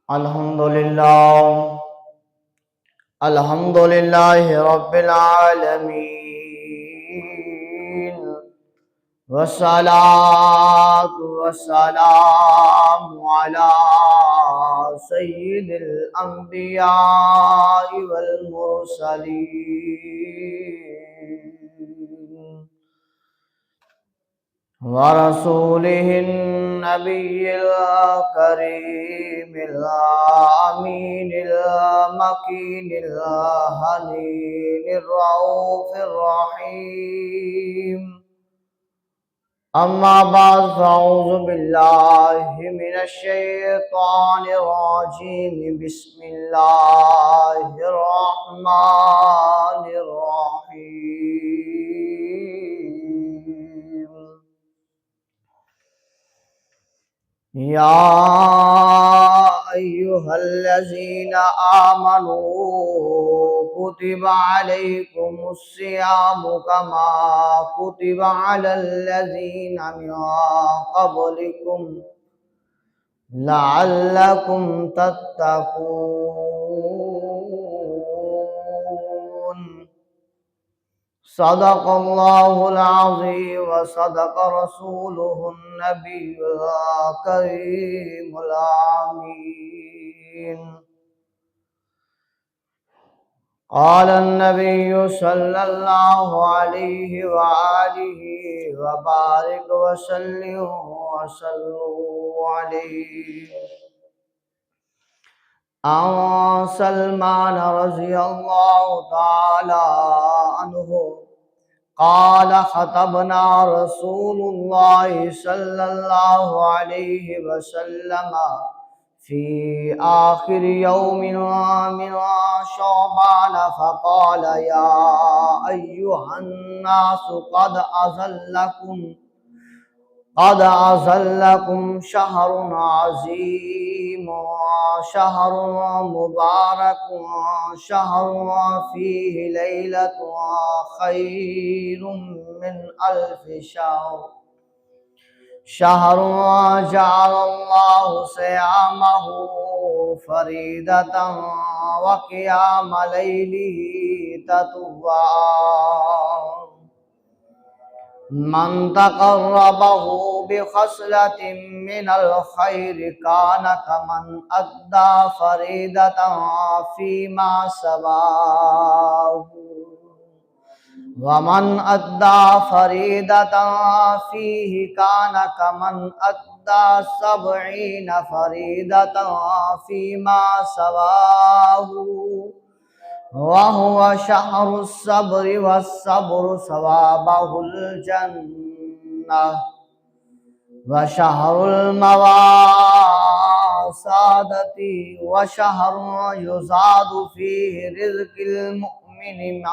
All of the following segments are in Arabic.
Alhamdulillah, Alhamdulillahi Rabbil Alameen. Wassalatu wassalamu ala Sayyidil Anbiya'i wal Mursaleen. ورسوله النبي الكريم الأمين المكين الهنين الرؤوف الرحيم أما بعد فأعوذ بالله من الشيطان الرجيم بسم الله الرحمن الرحيم يا أيها الذين آمنوا كتب عليكم الصيام كما كتب على الذين من قبلكم لعلكم تتقون صدق الله العظيم وصدق رسوله النبي الكريم الأمين قال النبي صلى الله عليه وآله وبارك وسلم عليه عن سلمان رضي الله تعالى عنه قال خطبنا رسول الله صلى الله عليه وسلم في آخر يوم من شعبان فقال يا أيها الناس قد أظلكم شهر عظيم شهر مبارك شهر فيه ليلة خير من ألف شهر شهر جعل الله صيامه فريدة وقيام ليله تطوعا من تقربه بخصلة من الخير كان كمن أدى فريدة فيما سواه ومن أدى فريدة فيه كان كمن أدى 70 فريدة فيما سواه وهو شهر الصبر والصبر ثوابه الجنة وشهر المواسادة وشهر يزاد فيه رزق المؤمن من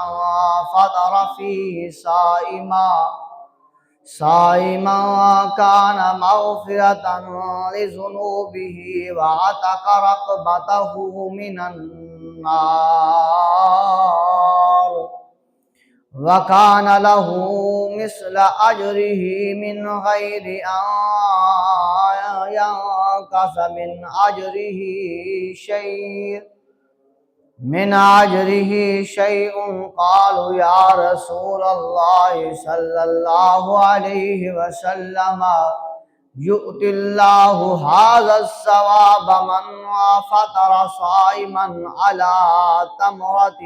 فطر فيه صائما كان مغفرة لذنوبه وعتق رقبته من النار وكان له مثل أجره من غير أن ينقص من أجره شيء قالوا يا رسول الله صلى الله عليه وسلم يؤتي الله هذا الثواب من فطر صائما على تمرة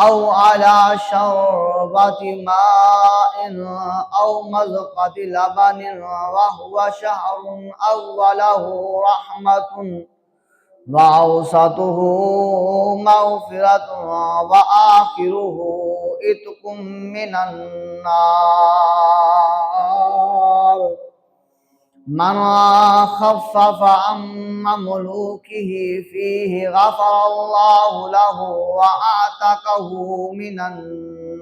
أو على شربة ماء أو مذقة لبن وهو شهر أوله رحمة وأوسطه مغفرة وآخره إتق من النار من خفف عن مملوكه فيه غفر الله له وأعتقه من النار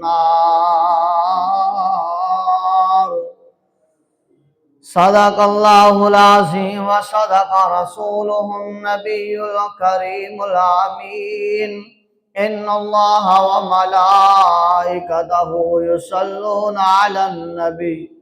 صدق الله العظيم وصدق رسوله النبي الكريم الأمين إن الله وملائكته يصلون على النبي